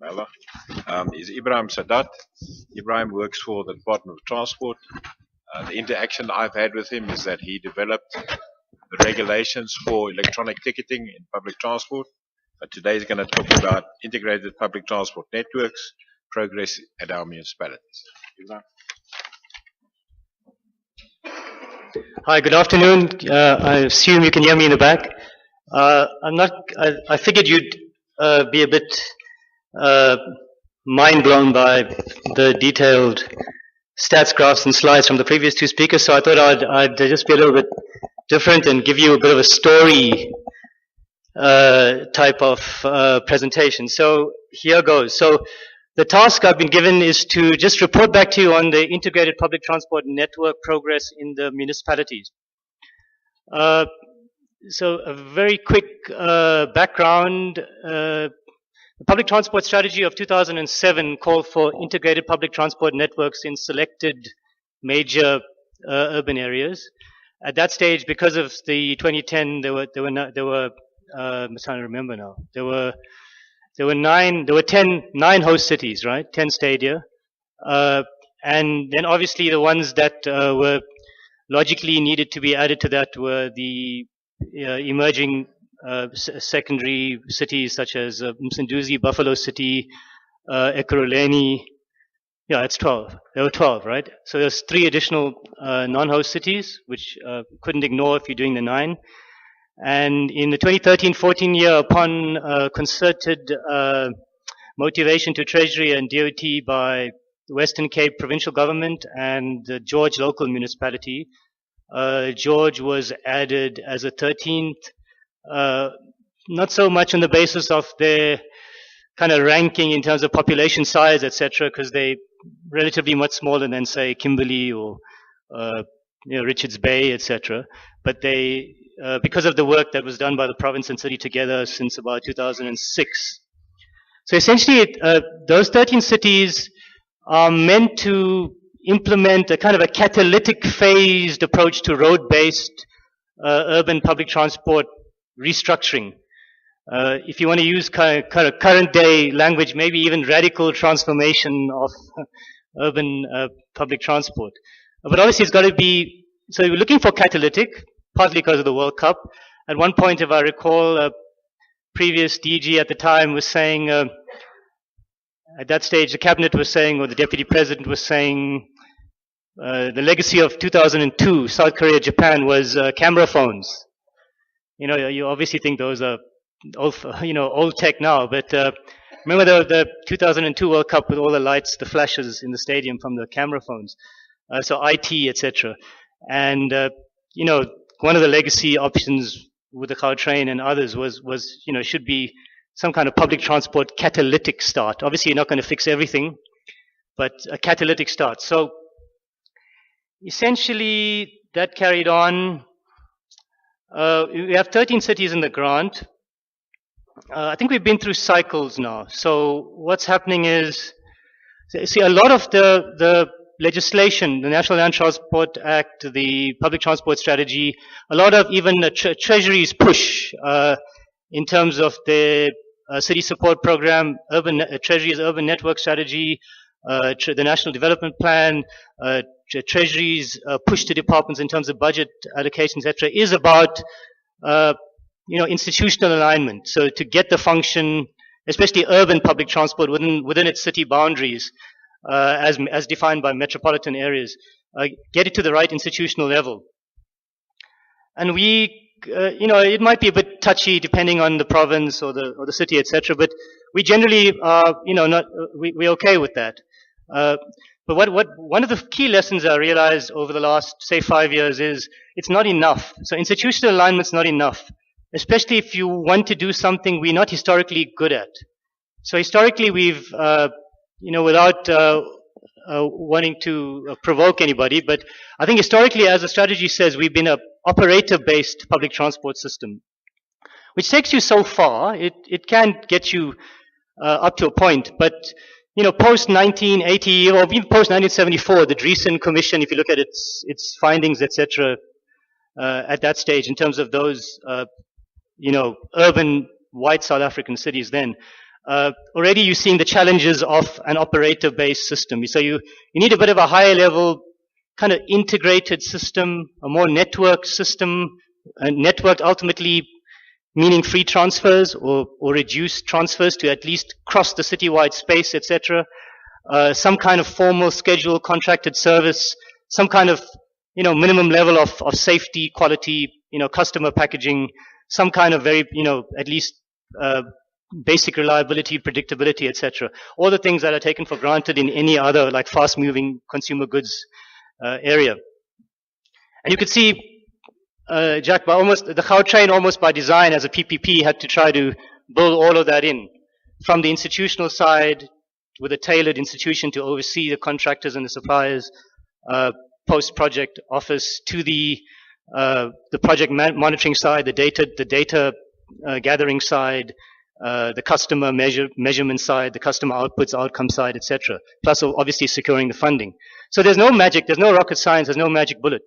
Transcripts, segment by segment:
Mela, is Ibrahim Seedat. Ibrahim works for the Department of Transport. The interaction I've had with him is that he developed the regulations for electronic ticketing in public transport. But today he's going to talk about integrated public transport networks, progress at our municipalities. Ibrahim. Hi, good afternoon. I assume you can hear me in the back. I figured you'd be a bit mind blown by the detailed stats, graphs, and slides from the previous two speakers, so I thought I'd just be a little bit different and give you a bit of a story type of presentation. So here goes. So the task I've been given is to just report back to you on the integrated public transport network progress in the municipalities. So a very quick background. The public transport strategy of 2007 called for integrated public transport networks in selected major urban areas. At that stage, because of the 2010, I'm trying to remember now. There were 9 host cities, right? 10 stadia. And then obviously the ones that were logically needed to be added to that were the emerging secondary cities such as Msunduzi, Buffalo City, Ekurhuleni. Yeah, it's 12. There were 12, right? So there's 3 additional non-host cities, which couldn't ignore if you're doing the 9. And in the 2013-14 year, upon concerted motivation to Treasury and DOT by the Western Cape Provincial Government and the George local municipality, George was added as a 13th, not so much on the basis of their kind of ranking in terms of population size, etc., because they relatively much smaller than, say, Kimberley or Richards Bay, etc. But they, because of the work that was done by the province and city together since about 2006. So essentially, those 13 cities are meant to implement a kind of a catalytic phased approach to road-based urban public transport restructuring. If you want to use kind of current day language, maybe even radical transformation of urban public transport. But obviously it's got to be, so we're looking for catalytic, partly because of the World Cup. At one point, if I recall, previous DG at the time was saying, at that stage the cabinet was saying, or the deputy president was saying, the legacy of 2002, South Korea, Japan was camera phones. You know, you obviously think those are old tech now, but remember the 2002 World Cup with all the lights, the flashes in the stadium from the camera phones. So IT, etc. And one of the legacy options with the Gautrain and others was should be some kind of public transport catalytic start. Obviously, you're not going to fix everything, but a catalytic start. So essentially, that carried on. We have 13 cities in the grant. I think we've been through cycles now. So what's happening is, see, a lot of the legislation, the National Land Transport Act, the Public Transport Strategy, a lot of even the Treasury's push in terms of the city support program, Treasury's urban network strategy, the National Development Plan, Treasury's push to departments in terms of budget allocation, etc., is about institutional alignment. So to get the function, especially urban public transport within its city boundaries, as defined by metropolitan areas, get it to the right institutional level. And we, it might be a bit touchy depending on the province or the city, etc. But we generally are, we're okay with that. But one of the key lessons I realized over the last, say, 5 years is it's not enough. So institutional alignment's not enough, especially if you want to do something we're not historically good at. So historically, we've without wanting to provoke anybody, but I think historically, as the strategy says, we've been an operator-based public transport system, which takes you so far. It can get you up to a point, but post 1980 or even post 1974, the Dreesen Commission, if you look at its findings, etc., at that stage, in terms of those urban white South African cities, then already you're seeing the challenges of an operator-based system. So you need a bit of a higher level kind of integrated system, a more networked system, networked ultimately meaning free transfers or reduced transfers to at least cross the citywide space, etc. Some kind of formal schedule, contracted service, some kind of minimum level of safety, quality, customer packaging, some kind of very at least basic reliability, predictability, etc. All the things that are taken for granted in any other like fast-moving consumer goods area. And you could see, Jack, the Gautrain almost by design as a PPP had to try to build all of that in. From the institutional side, with a tailored institution to oversee the contractors and the suppliers, post-project office, to the project monitoring side, the data gathering side, the customer measurement side, the customer outputs, outcome side, etc. Plus, obviously, securing the funding. So there's no magic, there's no rocket science, there's no magic bullet.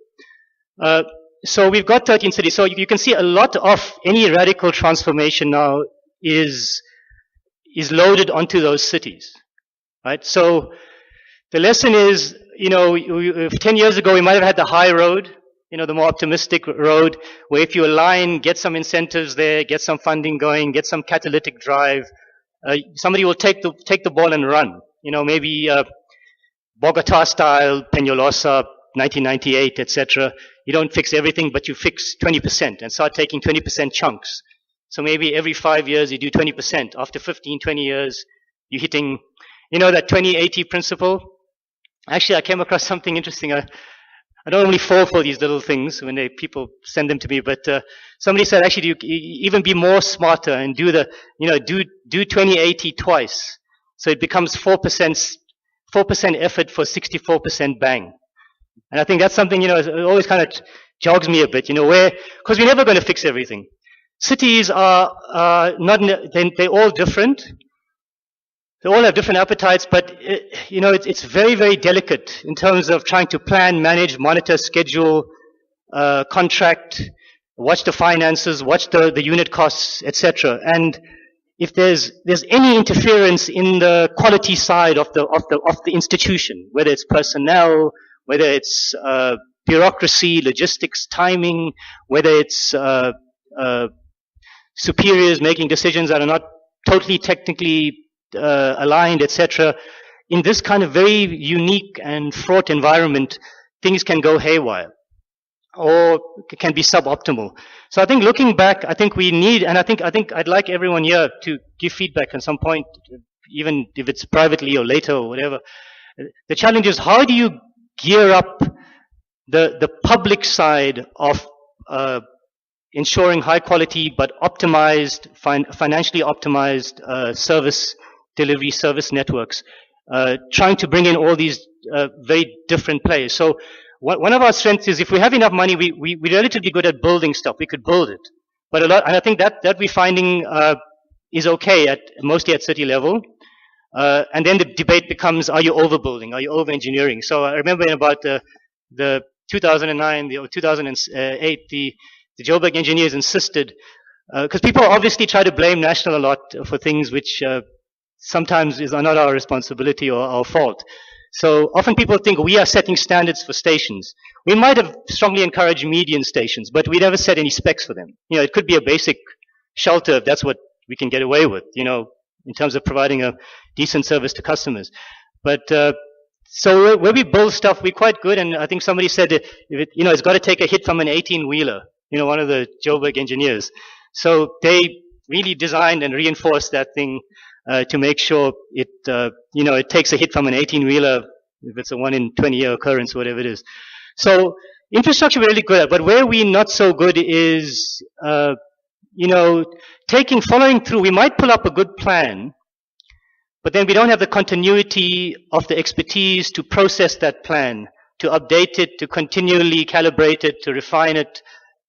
So we've got 13 cities. So you can see a lot of any radical transformation now is loaded onto those cities, right? So the lesson is, 10 years ago we might have had the high road, the more optimistic road, where if you align, get some incentives there, get some funding going, get some catalytic drive, somebody will take the ball and run. Maybe Bogota style, Peñalosa, 1998, etc. You don't fix everything, but you fix 20% and start taking 20% chunks. So maybe every 5 years you do 20%. After 15, 20 years, you're hitting, that 20-80 principle. Actually, I came across something interesting. I don't normally fall for these little things when people send them to me, but somebody said actually you even be more smarter and do 20-80 twice. So it becomes 4% effort for 64% bang. And I think that's something, it always kind of jogs me a bit, because we're never going to fix everything. Cities are not, they're all different. They all have different appetites, but it's very, very delicate in terms of trying to plan, manage, monitor, schedule, contract, watch the finances, watch the unit costs, etc. And if there's any interference in the quality side of the institution, whether it's personnel, whether it's bureaucracy, logistics, timing, whether it's superiors making decisions that are not totally technically aligned, etc. In this kind of very unique and fraught environment, things can go haywire or can be suboptimal. So I think looking back, I think we need, and I think I'd like everyone here to give feedback at some point, even if it's privately or later or whatever. The challenge is, how do you gear up the public side of ensuring high quality but optimized, financially optimized service delivery, service networks, trying to bring in all these very different players. So one of our strengths is if we have enough money, we're relatively good at building stuff. We could build it. But and I think that we're finding is okay mostly at city level. And then the debate becomes, are you overbuilding? Are you over-engineering? So I remember in about the 2009 or 2008, the Joburg engineers insisted, because people obviously try to blame National a lot for things which sometimes are not our responsibility or our fault. So often people think we are setting standards for stations. We might have strongly encouraged median stations, but we never set any specs for them. It could be a basic shelter if that's what we can get away with, in terms of providing a decent service to customers. But so where we build stuff, we're quite good. And I think somebody said, it's got to take a hit from an 18-wheeler, one of the Joburg engineers. So they really designed and reinforced that thing to make sure it takes a hit from an 18-wheeler, if it's a 1 in 20-year occurrence, whatever it is. So infrastructure we're really good at, but where we're not so good is, following through. We might pull up a good plan, but then we don't have the continuity of the expertise to process that plan, to update it, to continually calibrate it, to refine it,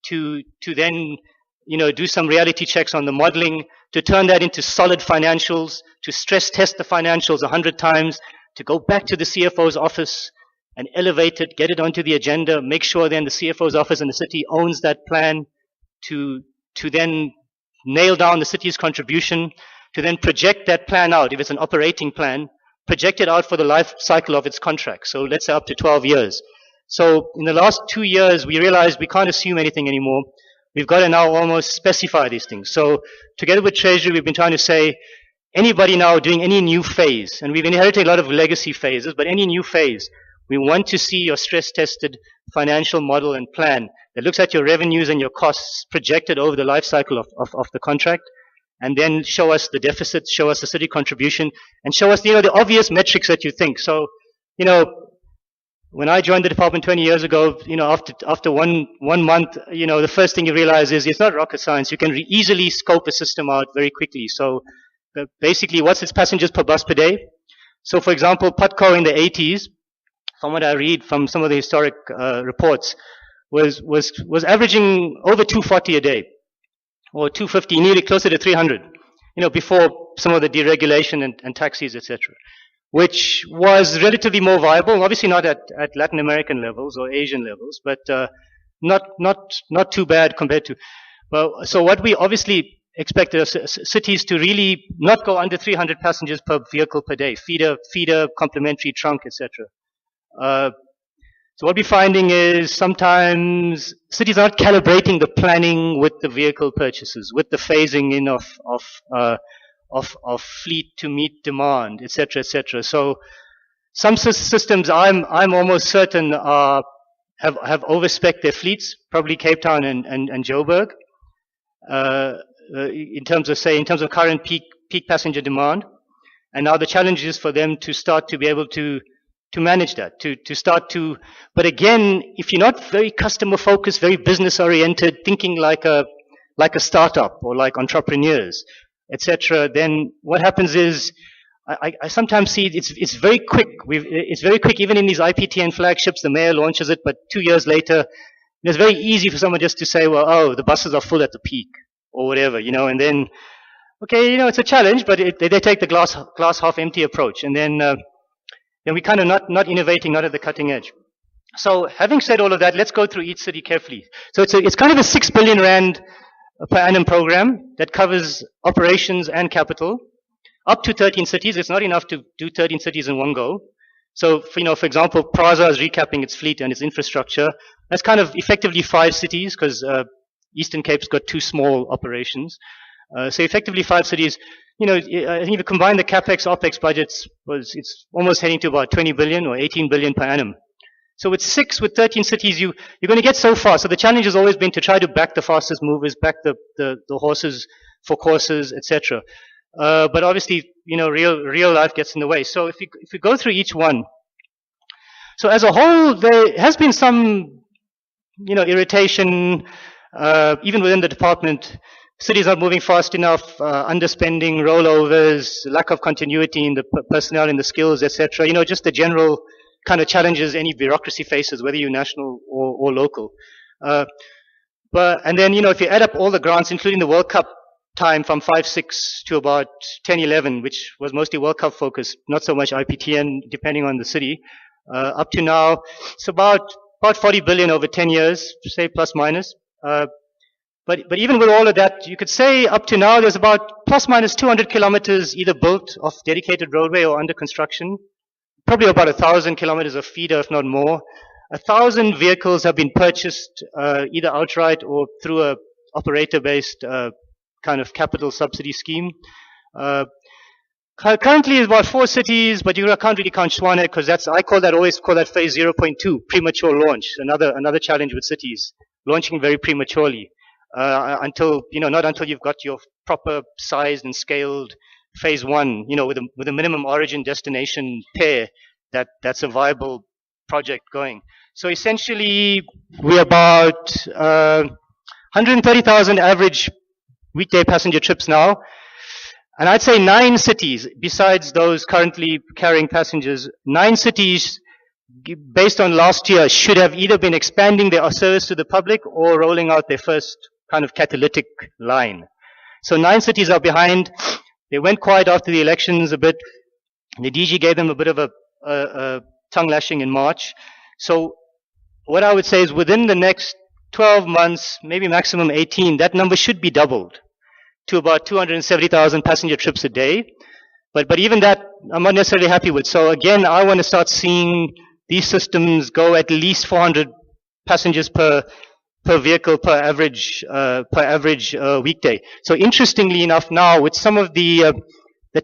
to then do some reality checks on the modeling, to turn that into solid financials, to stress test the financials 100 times, to go back to the CFO's office and elevate it, get it onto the agenda, make sure then the CFO's office and the city owns that plan, to then nail down the city's contribution, to then project that plan out. If it's an operating plan, project it out for the life cycle of its contract. So let's say up to 12 years. So in the last 2 years, we realized we can't assume anything anymore. We've got to now almost specify these things. So together with Treasury, we've been trying to say, anybody now doing any new phase, and we've inherited a lot of legacy phases, but any new phase, we want to see your stress-tested financial model and plan that looks at your revenues and your costs projected over the life cycle of the contract, and then show us the deficits, show us the city contribution, and show us, the obvious metrics that you think. So, when I joined the department 20 years ago, after one month, the first thing you realize is it's not rocket science. You can easily scope a system out very quickly. So, basically, what's its passengers per bus per day? So, for example, Putco in the 80s, from what I read from some of the historic reports, was averaging over 240 a day, or 250, nearly closer to 300, before some of the deregulation and taxis, etc., which was relatively more viable, obviously not at Latin American levels or Asian levels, but not too bad compared to. Well, so what we obviously expected of cities to really not go under 300 passengers per vehicle per day, feeder, complementary trunk, etc. So what we're finding is sometimes cities aren't calibrating the planning with the vehicle purchases, with the phasing in of fleet to meet demand, etc., etc. So some systems, I'm almost certain, have overspec'd their fleets, probably Cape Town and Joburg, in terms of current peak passenger demand. And now the challenge is for them to start to be able to manage that, but again, if you're not very customer focused, very business oriented, thinking like a startup or like entrepreneurs, etc., then what happens is, I sometimes see it's very quick. It's very quick, even in these Iptn flagships, the mayor launches it, but 2 years later, it's very easy for someone just to say, well, the buses are full at the peak, or whatever, and then, okay, it's a challenge, but they take the glass half empty approach, and then we're kind of not innovating, not at the cutting edge. So having said all of that, let's go through each city carefully. So it's kind of a 6 billion rand per annum program that covers operations and capital, up to 13 cities. It's not enough to do 13 cities in one go. So, for example, Praza is recapping its fleet and its infrastructure. That's kind of effectively 5 cities, because Eastern Cape's got 2 small operations. So effectively 5 cities. I think if you combine the capex, opex budgets, it's almost heading to about 20 billion or 18 billion per annum. So with 13 cities, you're going to get so far. So the challenge has always been to try to back the fastest movers, back the horses for courses, etc. But obviously, real life gets in the way. So if you go through each one, so as a whole, there has been some, irritation, even within the department. Cities are moving fast enough, underspending, rollovers, lack of continuity in the personnel and the skills, etc. Just the general kind of challenges any bureaucracy faces, whether you're national or local. And then, if you add up all the grants, including the World Cup time from 5-6 to about 10-11, which was mostly World Cup focused, not so much Iptn, depending on the city, up to now, it's about 40 billion over 10 years, say plus minus. But even with all of that, you could say up to now there's about plus minus 200 kilometers either built of dedicated roadway or under construction. Probably about 1,000 kilometers of feeder, if not more. 1,000 vehicles have been purchased either outright or through a operator-based kind of capital subsidy scheme. Currently, it's about 4 cities, but you can't really count Tshwane because always call that phase 0.2, premature launch. Another challenge with cities, launching very prematurely. Not until you've got your proper sized and scaled phase 1, with a minimum origin destination pair that's a viable project going. So essentially, we're about 130,000 average weekday passenger trips now. And I'd say 9 cities, besides those currently carrying passengers, 9 cities, based on last year, should have either been expanding their service to the public or rolling out their first kind of catalytic line. So 9 cities are behind. They went quiet after the elections a bit. The DG gave them a bit of a tongue lashing in March. So what I would say is within the next 12 months, maybe maximum 18, that number should be doubled. to about 270,000 passenger trips a day. But even that, I'm not necessarily happy with. So again, I want to start seeing these systems go at least 400 passengers per vehicle per average weekday. So interestingly enough, now with some of the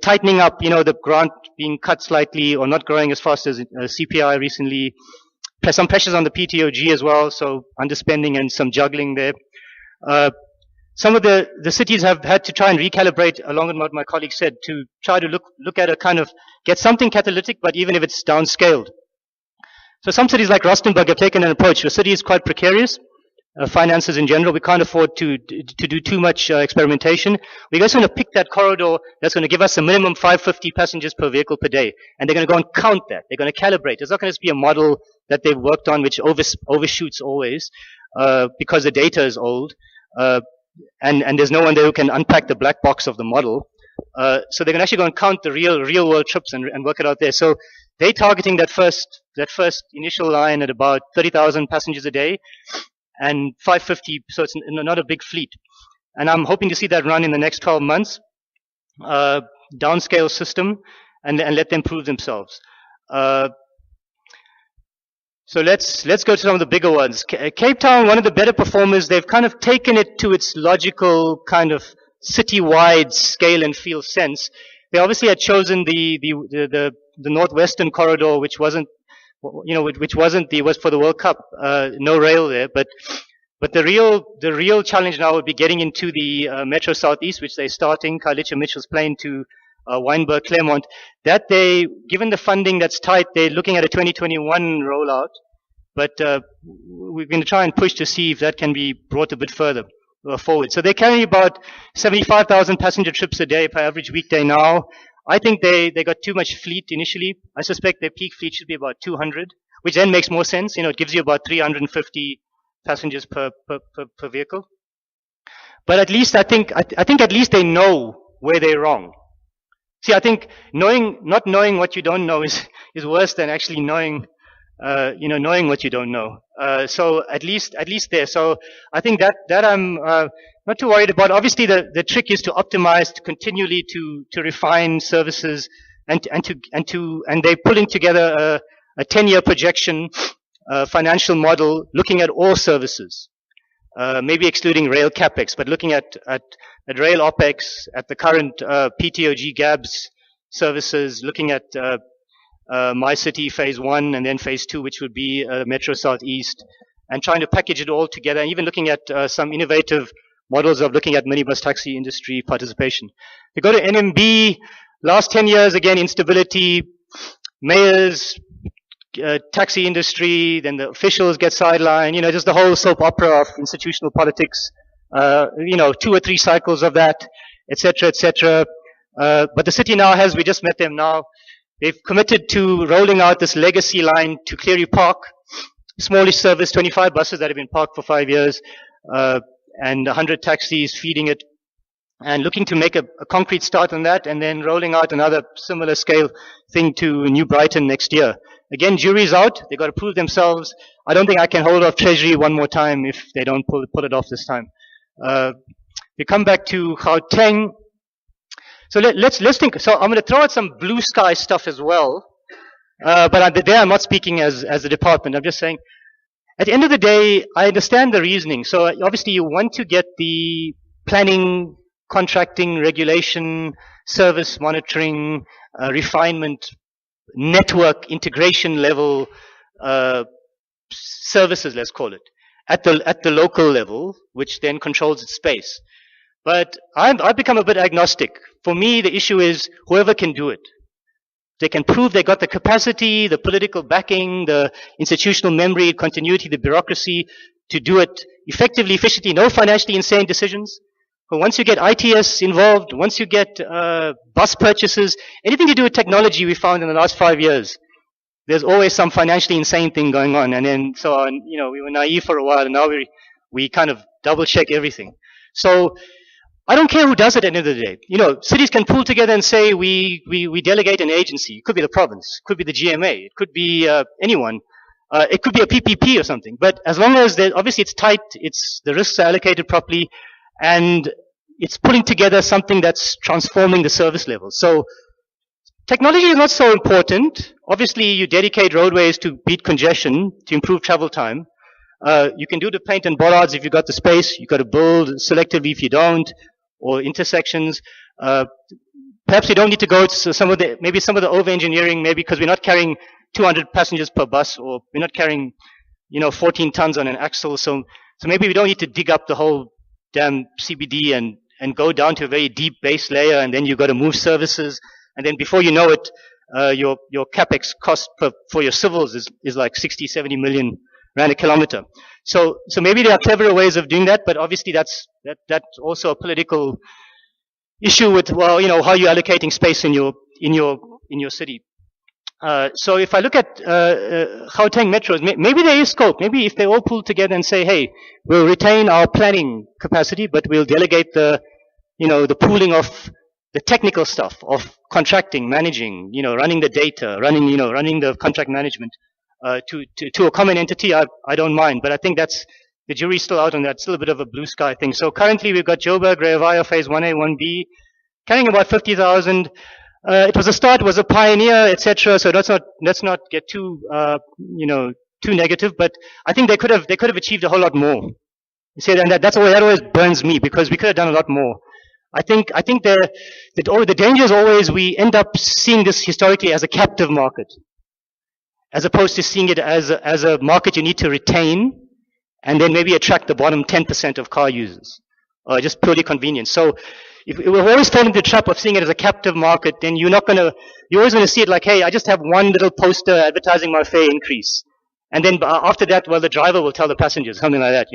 tightening up, the grant being cut slightly or not growing as fast as CPI recently, some pressures on the PTOG as well, so underspending and some juggling there. Some of the cities have had to try and recalibrate, along with what my colleague said, to try to look at a kind of, get something catalytic, but even if it's downscaled. So some cities like Rustenburg have taken an approach. The city is quite precarious, finances in general. We can't afford to do too much experimentation. We're just going to pick that corridor that's going to give us a minimum 550 passengers per vehicle per day. And they're going to go and count that. They're going to calibrate. It's not going to just be a model that they've worked on which overshoots always because the data is old. And there's no one there who can unpack the black box of the model. So they can actually go and count the real world trips and work it out there. So they're targeting that first initial line at about 30,000 passengers a day and 550. So it's not a big fleet. And I'm hoping to see that run in the next 12 months. Downscale system and let them prove themselves. So let's go to some of the bigger ones. Cape Town, one of the better performers, they've kind of taken it to its logical kind of city-wide scale and feel sense. They obviously had chosen the northwestern corridor, which wasn't, was for the World Cup, no rail there. But the real challenge now would be getting into the Metro Southeast, which they're starting. Khalicha Mitchell's plane to Wynberg, Claremont, that given the funding that's tight, they're looking at a 2021 rollout, but we're going to try and push to see if that can be brought a bit further forward. So they carry about 75,000 passenger trips a day per average weekday now. I think they got too much fleet initially. I suspect their peak fleet should be about 200, which then makes more sense. It gives you about 350 passengers per vehicle. But at least I think at least they know where they're wrong. See, I think not knowing what you don't know is worse than actually knowing what you don't know. So at least there. So I think that I'm not too worried about. Obviously, the trick is to optimize, to continually to refine services, and they're pulling together a 10-year projection financial model, looking at all services, maybe excluding rail capex, but looking at rail OPEX, at the current PTOG GABS services, looking at My City Phase 1 and then Phase 2, which would be Metro Southeast, and trying to package it all together, and even looking at some innovative models of looking at minibus taxi industry participation. If you go to NMB, last 10 years, again, instability, mayors, taxi industry, then the officials get sidelined, just the whole soap opera of institutional politics. 2 or 3 cycles of that, etc., etc. But the city now we just met them now. They've committed to rolling out this legacy line to Cleary Park, smallish service, 25 buses that have been parked for 5 years, and 100 taxis feeding it, and looking to make a concrete start on that, and then rolling out another similar scale thing to New Brighton next year. Again, jury's out. They've got to prove themselves. I don't think I can hold off Treasury one more time if they don't pull it off this time. We come back to Gauteng. So let's think. So I'm going to throw out some blue sky stuff as well. But there I'm not speaking as a department. I'm just saying, at the end of the day, I understand the reasoning. So obviously you want to get the planning, contracting, regulation, service monitoring, refinement, network integration level services, let's call it, at the local level, which then controls its space. But I've become a bit agnostic. For me, the issue is whoever can do it. They can prove they got the capacity, the political backing, the institutional memory, continuity, the bureaucracy to do it effectively, efficiently, no financially insane decisions. But once you get ITS involved, once you get bus purchases, anything to do with technology we found in the last 5 years, there's always some financially insane thing going on. And then, so, we were naive for a while, and now we kind of double check everything. So I don't care who does it at the end of the day. Cities can pull together and say we delegate an agency. It could be the province, it could be the GMA, it could be anyone. It could be a PPP or something. But as long as obviously it's tight, the risks are allocated properly, and it's pulling together something that's transforming the service level. So technology is not so important. Obviously, you dedicate roadways to beat congestion, to improve travel time. You can do the paint and bollards if you've got the space. You've got to build selectively if you don't, or intersections. Perhaps you don't need to go to maybe some of the over-engineering, maybe because we're not carrying 200 passengers per bus, or we're not carrying, 14 tons on an axle. So maybe we don't need to dig up the whole damn CBD and go down to a very deep base layer, and then you've got to move services. And then before you know it, your capex cost for your civils is like 60, 70 million rand a kilometer. So maybe there are cleverer ways of doing that, but obviously that's also a political issue with, how you're allocating space in your city. So if I look at Gauteng metros, maybe there is scope. Maybe if they all pull together and say, hey, we'll retain our planning capacity, but we'll delegate the pooling of the technical stuff of contracting, managing, running the data, running the contract management to a common entity. I don't mind, but I think the jury's still out on that. It's still a bit of a blue sky thing. So currently we've got Joburg, Reavaya phase 1A, 1B, carrying about 50,000. It was a start, was a pioneer, etc. So let's not get too negative. But I think they could have achieved a whole lot more. You see, and that always burns me, because we could have done a lot more. I think the danger is always we end up seeing this historically as a captive market, as opposed to seeing it as a market you need to retain, and then maybe attract the bottom 10% of car users, just purely convenience. So if we've always fallen into the trap of seeing it as a captive market, then you're always going to see it like, hey, I just have one little poster advertising my fare increase. And then after that, the driver will tell the passengers, something like that,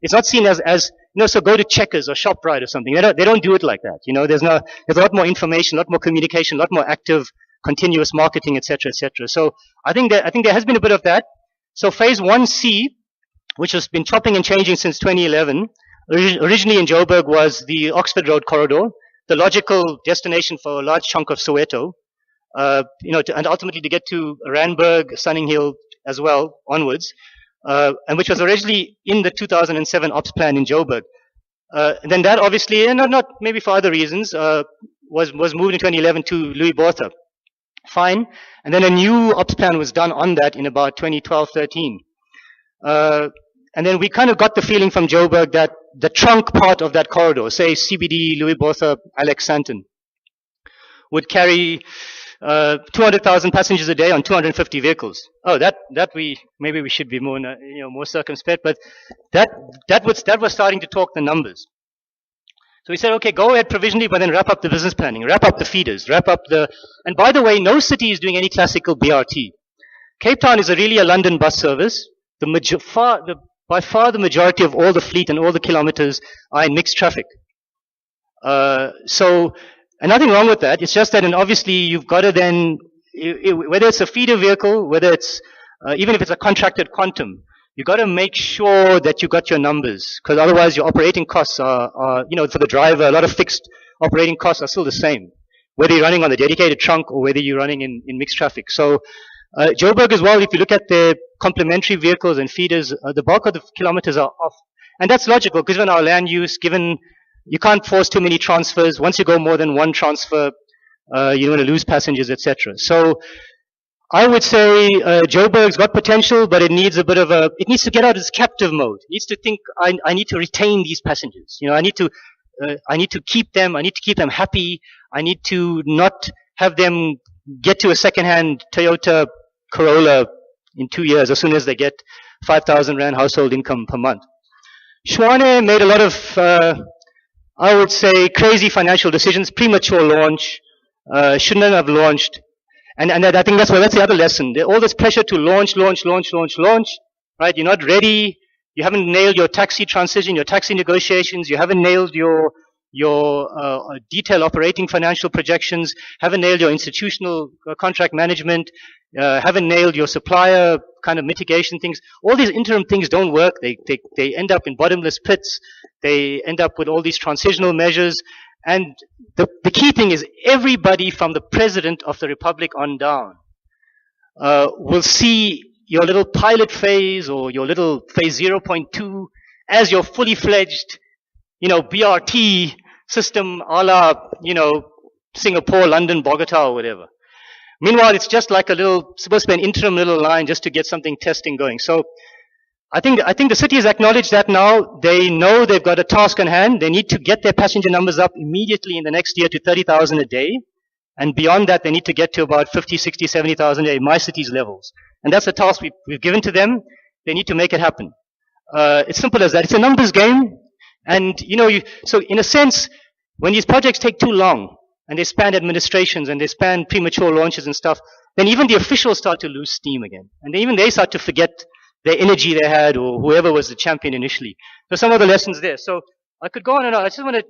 It's not seen as so go to Checkers or ShopRite or something. They don't do it like that, There's a lot more information, a lot more communication, a lot more active, continuous marketing, etc., etc. So I think there has been a bit of that. So phase 1C, which has been chopping and changing since 2011, originally in Joburg was the Oxford Road corridor, the logical destination for a large chunk of Soweto, and ultimately to get to Randburg, Sunninghill as well onwards, and which was originally in the 2007 ops plan in Joburg. And then that obviously, and not maybe for other reasons, was moved in 2011 to Louis Botha. Fine. And then a new ops plan was done on that in about 2012-13. And then we kind of got the feeling from Joburg that the trunk part of that corridor, say CBD, Louis Botha, Alex Santon, would carry 200,000 passengers a day on 250 vehicles. Oh, maybe we should be more circumspect, but that was starting to talk the numbers. So we said, okay, go ahead provisionally, but then wrap up the business planning, wrap up the feeders, and by the way, no city is doing any classical BRT. Cape Town is really a London bus service. By far the majority of all the fleet and all the kilometers are in mixed traffic. And nothing wrong with that. It's just that, and obviously you've got to then, whether it's a feeder vehicle, whether it's, even if it's a contracted quantum, you've got to make sure that you got your numbers, because otherwise your operating costs are, for the driver, a lot of fixed operating costs are still the same, whether you're running on the dedicated trunk or whether you're running in mixed traffic. So, Joburg as well, if you look at the complementary vehicles and feeders, the bulk of the kilometers are off. And that's logical, given our land use, given you can't force too many transfers. Once you go more than one transfer, you're going to lose passengers, etc. So I would say Joburg's got potential, but it needs it needs to get out of its captive mode. It needs to think, I need to retain these passengers. I need to keep them. I need to keep them happy. I need to not have them get to a second-hand Toyota Corolla in 2 years as soon as they get 5,000 Rand household income per month. Schwane made a lot of, I would say, crazy financial decisions, premature launch, shouldn't have launched. And I think that's the other lesson. All this pressure to launch, right? You're not ready. You haven't nailed your taxi transition, your taxi negotiations. You haven't nailed your detailed operating financial projections, haven't nailed your institutional contract management, haven't nailed your supplier kind of mitigation things. All these interim things don't work. They end up in bottomless pits. They end up with all these transitional measures. And the key thing is everybody from the President of the Republic on down will see your little pilot phase or your little phase 0.2 as your fully fledged, BRT system a la, Singapore, London, Bogota or whatever. Meanwhile, it's just like supposed to be an interim little line just to get something testing going. So I think the city has acknowledged that now. They know they've got a task on hand. They need to get their passenger numbers up immediately in the next year to 30,000 a day. And beyond that, they need to get to about 50, 60, 70,000 a day, my city's levels. And that's the task we've given to them. They need to make it happen. It's simple as that. It's a numbers game. And, so in a sense, when these projects take too long, and they span administrations, and they span premature launches and stuff, then even the officials start to lose steam again. And even they start to forget the energy they had, or whoever was the champion initially. So some of the lessons there. So I could go on and on. I just want to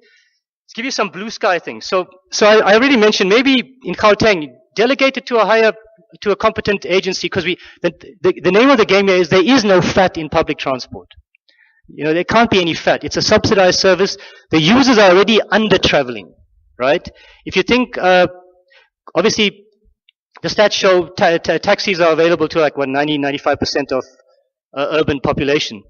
give you some blue sky things. So I already mentioned, maybe in Gauteng, delegate it to a competent agency, because the name of the game here is there is no fat in public transport. There can't be any fat. It's a subsidized service. The users are already under traveling, right? If you think, obviously, the stats show taxis are available to 90-95% of urban population.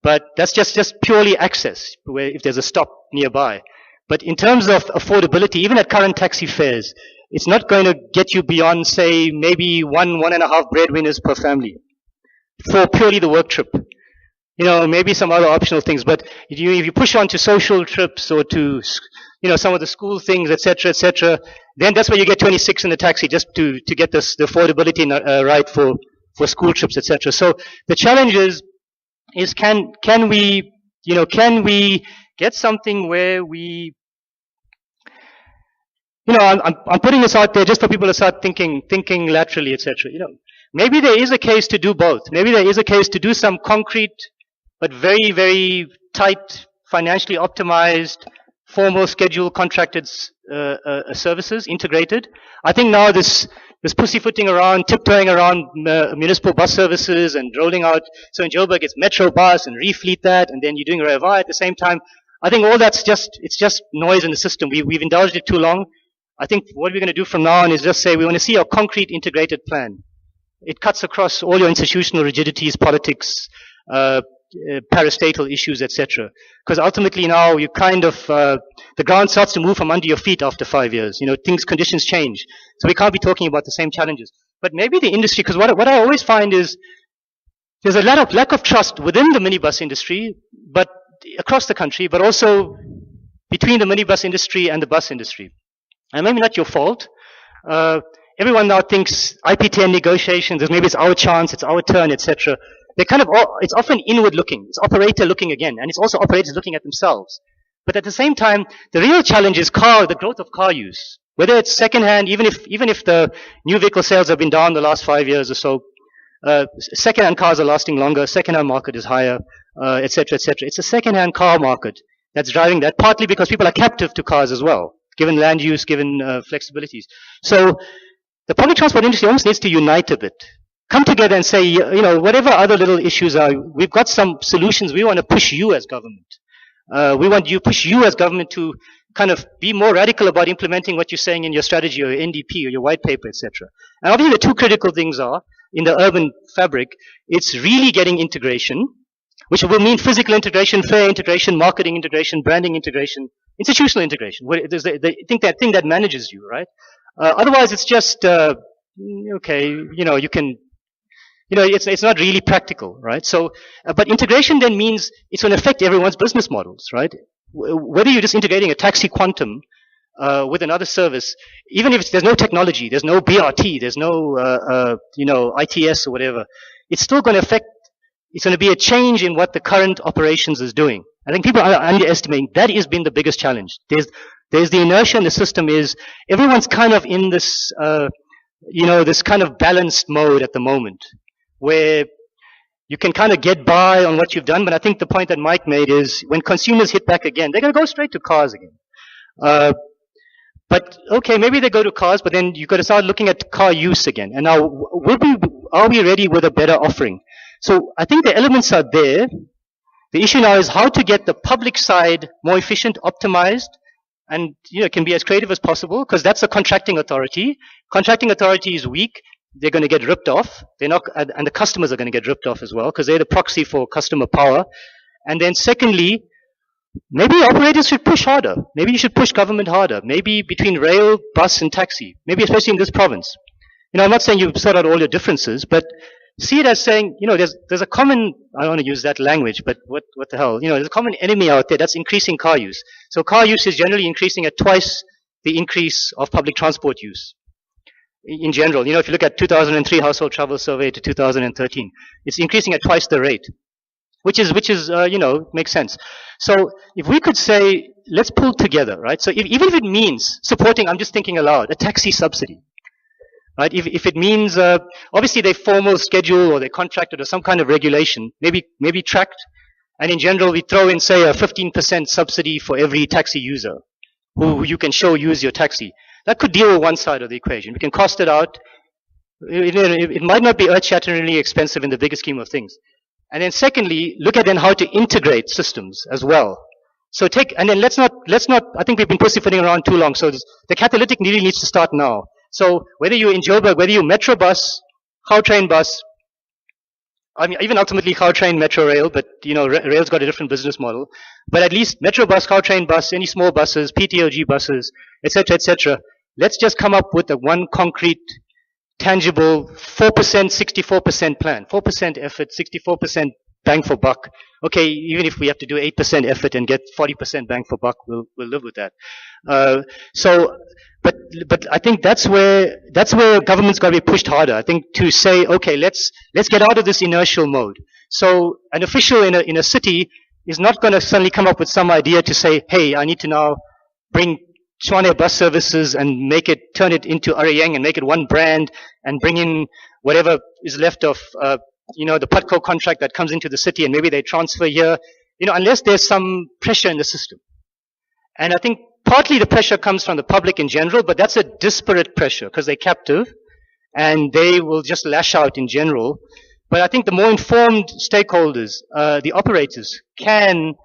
But that's just purely access, where if there's a stop nearby. But in terms of affordability, even at current taxi fares, it's not going to get you beyond, say, maybe 1.5 breadwinners per family for purely the work trip. Maybe some other optional things. But if you push on to social trips or to, some of the school things, etc., then that's where you get 26 in the taxi, just to get the affordability right for school trips, etc. So the challenge is can we get something where we, I'm putting this out there just for people to start thinking laterally, etc. Maybe there is a case to do both. Maybe there is a case to do some concrete but very, very tight, financially optimized, formal schedule contracted services, integrated. I think now this pussyfooting around, tiptoeing around municipal bus services and rolling out. So in Joburg, it's Metro Bus and refleet that, and then you're doing Reva at the same time. I think all that's it's just noise in the system. We've indulged it too long. I think what we're going to do from now on is just say we want to see a concrete integrated plan. It cuts across all your institutional rigidities, politics, parastatal issues, etc. Because ultimately now you the ground starts to move from under your feet after 5 years. Conditions change. So we can't be talking about the same challenges. But maybe the industry, because what I always find is there's a lack of trust within the minibus industry, but across the country, but also between the minibus industry and the bus industry. And maybe not your fault. Everyone now thinks Iptn negotiations, maybe it's our chance, it's our turn, etc. It's often inward looking. It's operator looking again, and it's also operators looking at themselves. But at the same time, the real challenge is the growth of car use. Whether it's second-hand, even if the new vehicle sales have been down the last 5 years or so, second-hand cars are lasting longer, second-hand market is higher, etc., etc. It's a second-hand car market that's driving that, partly because people are captive to cars as well, given land use, given flexibilities. So the public transport industry almost needs to unite a bit. Come together and say, whatever other little issues are, we've got some solutions. We want to push you as government. We want to push you as government to kind of be more radical about implementing what you're saying in your strategy or your NDP or your white paper, etc. And obviously the two critical things are, in the urban fabric, it's really getting integration, which will mean physical integration, fare integration, marketing integration, branding integration, institutional integration. There's the thing that manages you, right? Otherwise it's just, you can, it's not really practical, right? So, but integration then means it's going to affect everyone's business models, right? Whether you're just integrating a taxi quantum with another service, even if there's no technology, there's no BRT, there's no, ITS or whatever, it's still going to affect. It's going to be a change in what the current operations is doing. I think people are underestimating that has been the biggest challenge. There's the inertia in the system is everyone's kind of in this, this kind of balanced mode at the moment, where you can kind of get by on what you've done. But I think the point that Mike made is when consumers hit back again, they're going to go straight to cars again. But okay, maybe they go to cars, but then you've got to start looking at car use again. And now, are we ready with a better offering? So I think the elements are there. The issue now is how to get the public side more efficient, optimized, and it can be as creative as possible, because that's the contracting authority. Contracting authority is weak. They're going to get ripped off. And the customers are going to get ripped off as well, because they're the proxy for customer power. And then secondly, Maybe operators should push harder. Maybe you should push government harder. Maybe between rail, bus, and taxi. Maybe especially in this province. I'm not saying you sort out all your differences, but see it as saying, there's a common, I don't want to use that language, but what the hell? There's a common enemy out there that's increasing car use. So car use is generally increasing at twice the increase of public transport use. In general, if you look at 2003 household travel survey to 2013, it's increasing at twice the rate, which is makes sense. So if we could say, let's pull together, right? So even if it means supporting, I'm just thinking aloud, a taxi subsidy, right? If it means, obviously they formal schedule or they contracted or some kind of regulation, maybe tracked, and in general we throw in, say, a 15% subsidy for every taxi user who you can show use your taxi. That could deal with one side of the equation. We can cost it out. It might not be earth-shatteringly expensive in the bigger scheme of things. And then secondly, look at then how to integrate systems as well. So let's not, I think we've been pussyfooting around too long. So the catalytic really needs to start now. So whether you're in Joburg, whether you're Metro bus, Gautrain bus, I mean, even ultimately Gautrain, Metro Rail, but Rail's got a different business model. But at least Metro bus, Gautrain bus, any small buses, PTOG buses, etc., etc. Let's just come up with a one concrete, tangible 4%, 64% plan. 4% effort, 64% bang for buck. Okay, even if we have to do 8% effort and get 40% bang for buck, we'll live with that. But I think that's where government's got to be pushed harder. I think to say, okay, let's get out of this inertial mode. So an official in a city is not going to suddenly come up with some idea to say, hey, I need to now bring Tshwane bus services and turn it into Arayang and make it one brand and bring in whatever is left of, the Putco contract that comes into the city and maybe they transfer here, unless there's some pressure in the system. And I think partly the pressure comes from the public in general, but that's a disparate pressure because they're captive and they will just lash out in general. But I think the more informed stakeholders, the operators, can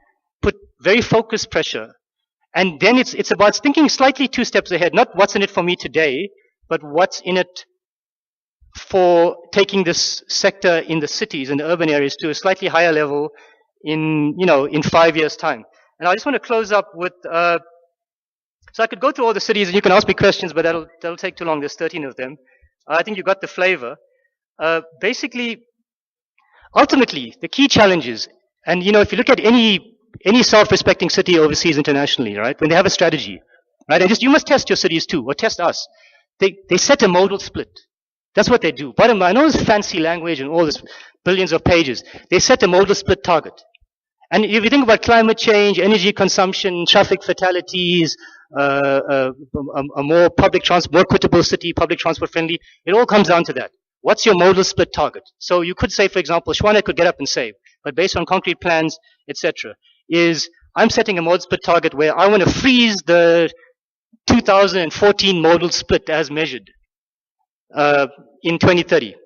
put very focused pressure. And then it's about thinking slightly 2 steps ahead, not what's in it for me today, but what's in it for taking this sector in the cities and the urban areas to a slightly higher level in 5 years' time. And I just want to close up with, so I could go through all the cities and you can ask me questions, but that'll take too long. There's 13 of them. I think you got the flavor. Basically, ultimately, the key challenges, and if you look at any self-respecting city overseas internationally, right, when they have a strategy, right, and you must test your cities too, or test us. They set a modal split. That's what they do. Bottom line, I know this fancy language and all this billions of pages. They set a modal split target. And if you think about climate change, energy consumption, traffic fatalities, a more more equitable city, public transport friendly, it all comes down to that. What's your modal split target? So you could say, for example, Tshwane could get up and say, but based on concrete plans, etc., I'm setting a modal split target where I want to freeze the 2014 modal split as measured in 2030.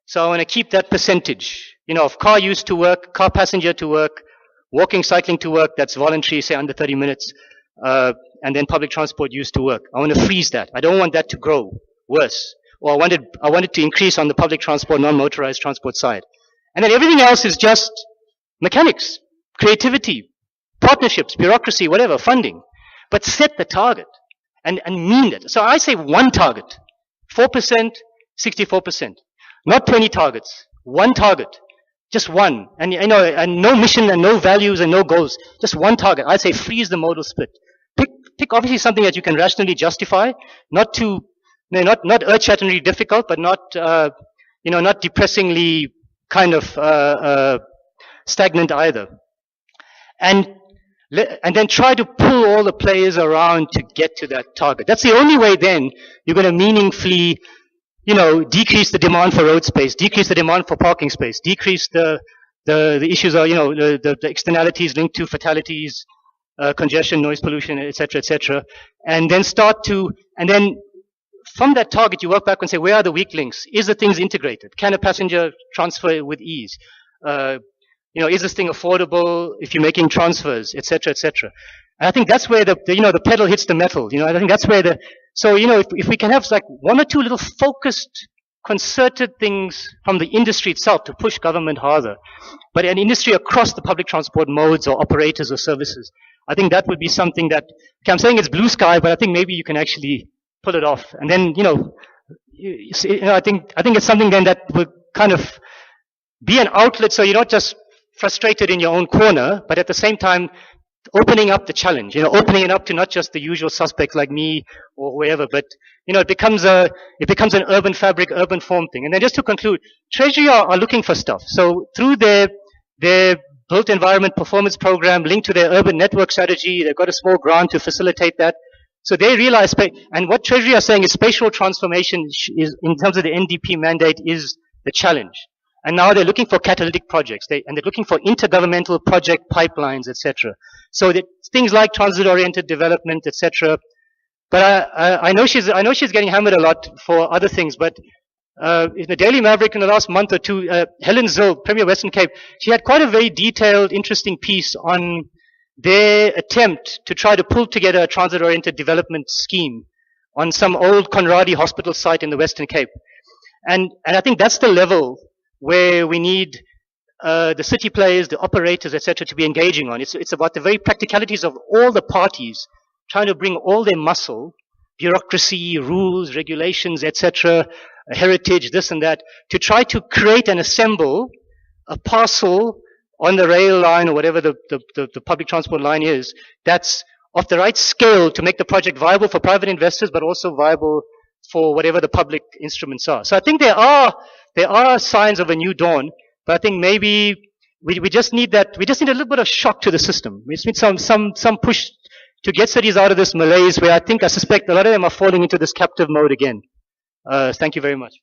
So I want to keep that percentage, of car use to work, car passenger to work, walking, cycling to work, that's voluntary, say under 30 minutes, and then public transport use to work. I want to freeze that. I don't want that to grow worse. Or I want it to increase on the public transport, non-motorized transport side. And then everything else is just mechanics, creativity, partnerships, bureaucracy, whatever, funding. But set the target and mean it. So I say one target, 4%, 64%. Not 20 targets, one target, just one. And and no mission and no values and no goals, just one target. I say freeze the modal split. Pick obviously something that you can rationally justify, not earth-shatteringly difficult, but not not depressingly kind of stagnant either. And then try to pull all the players around to get to that target. That's the only way then you're going to meaningfully, decrease the demand for road space, decrease the demand for parking space, decrease the issues of, the externalities linked to fatalities, congestion, noise pollution, etc., and then and then from that target you work back and say, where are the weak links? Is the things integrated? Can a passenger transfer with ease? Is this thing affordable if you're making transfers, etc., etc. And I think that's where the pedal hits the metal. I think that's where so if we can have like one or two little focused concerted things from the industry itself to push government harder, but an industry across the public transport modes or operators or services. I think that would be something that, okay, I'm saying it's blue sky, but I think maybe you can actually pull it off. And then, I think it's something then that would kind of be an outlet so you're not just frustrated in your own corner, but at the same time, opening up the challenge, opening it up to not just the usual suspects like me or whoever, but, it becomes an urban fabric, urban form thing. And then just to conclude, Treasury are looking for stuff. So through their built environment performance program linked to their urban network strategy, they've got a small grant to facilitate that. So they realize, and what Treasury are saying is spatial transformation is, in terms of the NDP mandate, is the challenge. And now they're looking for catalytic projects, and they're looking for intergovernmental project pipelines, etc. So that things like transit-oriented development, etc. But I know she's getting hammered a lot for other things. But in the Daily Maverick in the last month or two, Helen Zille, Premier Western Cape, she had quite a very detailed, interesting piece on their attempt to try to pull together a transit-oriented development scheme on some old Conradi hospital site in the Western Cape. And I think that's the level where we need the city players, the operators, etc., to be engaging on. It's about the very practicalities of all the parties trying to bring all their muscle, bureaucracy, rules, regulations, etc., heritage, this and that, to try to create and assemble a parcel on the rail line or whatever the public transport line is, that's of the right scale to make the project viable for private investors, but also viable for whatever the public instruments are. So I think there are signs of a new dawn, but I think maybe we just need that. We just need a little bit of shock to the system. We just need some push to get cities out of this malaise where I suspect a lot of them are falling into this captive mode again. Thank you very much.